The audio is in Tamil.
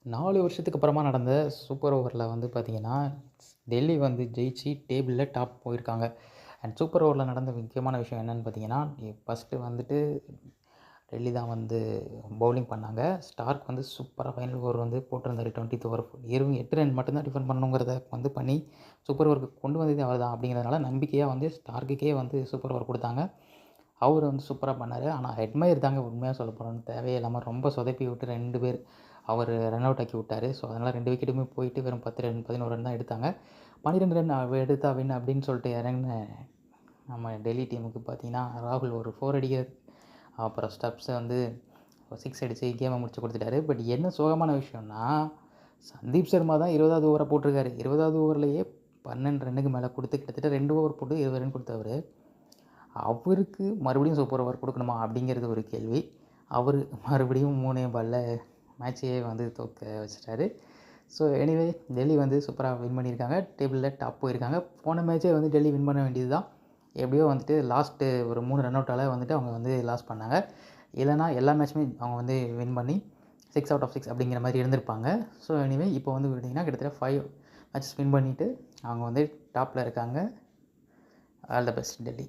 4 வருஷத்துக்கு அப்புறமா நடந்த சூப்பர் ஓவரில் வந்து பார்த்தீங்கன்னா, டெல்லி வந்து ஜெயிச்சு டேபிள்ல டாப் போயிருக்காங்க. அண்ட் சூப்பர் ஓவரில் நடந்த முக்கியமான விஷயம் என்னன்னு பார்த்தீங்கன்னா, ஃபர்ஸ்ட்டு வந்துட்டு டெல்லி தான் வந்து பவுலிங் பண்ணாங்க. ஸ்டார்க் வந்து சூப்பரா ஃபைனல் ஓவர் வந்து போட்டிருந்தாரு 20த் ஓவர். வெறும் 8 ரன் மட்டும் தான் டிஃபெண்ட் பண்ணணுங்கிறத வந்து பண்ணி, சூப்பர் ஓவருக்கு கொண்டு வந்ததே அவர் தான் அப்படிங்கிறதுனால நம்பிக்கையா வந்து ஸ்டார்க்குக்கே வந்து சூப்பர் ஓவர் குடுத்தாங்க. அவரு வந்து சூப்பரா பண்ணாரு. ஆனா ஹெட்மயர் தாங்க உண்மையா சொல்லப்போனா தேவையில்லாம ரொம்ப சொதப்பி விட்டு 2 பேர் அவரு ரன் அவுட் ஆக்கி விட்டாரு. ஸோ, அதனால 2 விக்கெட்டுமே போயிட்டு வெறும் 10 ரன், 11 ரன் தான் எடுத்தாங்க. 12 ரன் எடுத்தா வின் அப்படின்னு சொல்லிட்டு இறங்குன நம்ம டெல்லி டீமுக்கு பார்த்தீங்கன்னா, ராகுல் ஒரு 4 அடிக்கிறார். அப்புறம் ஸ்டப்ஸ வந்து 6 அடிச்சு கேம முடிச்சு குடுத்துட்டாரு. பட் என்ன சோகமான விஷயம்னா, சந்தீப் சர்மா தான் 20வது ஓவர போட்டிருக்காரு. 20வது ஓவர்லயே 12 ரன்னுக்கு மேல குடுத்து கிட்டத்தட்ட 2 ஓவர் போட்டு 20 ரன் குடுத்தவரு. அவருக்கு மறுபடியும் சூப்பர் ஓவர் குடுக்கணுமா? அப்படிங்கிறது ஒரு கேள்வி. அவரு மறுபடியும் 3 பால்ல மேட்சையே வந்து தோற்க வச்சுட்டாரு. ஸோ எனிவே டெல்லி வந்து சூப்பரா வின் பண்ணியிருக்காங்க. டேபிள்ல டாப் போயிருக்காங்க. போன மேட்சே வந்து டெல்லி வின் பண்ண வேண்டியது தான். எப்படியோ வந்துட்டு லாஸ்ட்டு ஒரு 3 ரன் அவுட்டால வந்துட்டு அவங்க வந்து லாஸ் பண்ணாங்க. இல்லன்னா எல்லா மேட்சுமே அவங்க வந்து வின் பண்ணி 6 அவுட் ஆஃப் 6 அப்படிங்கிற மாரி இருந்திருப்பாங்க. ஸோ எனிவே இப்போ வந்து பார்த்தீங்கன்னா, கிட்டத்தட்ட 5 மேட்சஸ் வின் பண்ணிட்டு அவங்க வந்து டாப்ல இருக்காங்க. All the best Delhi.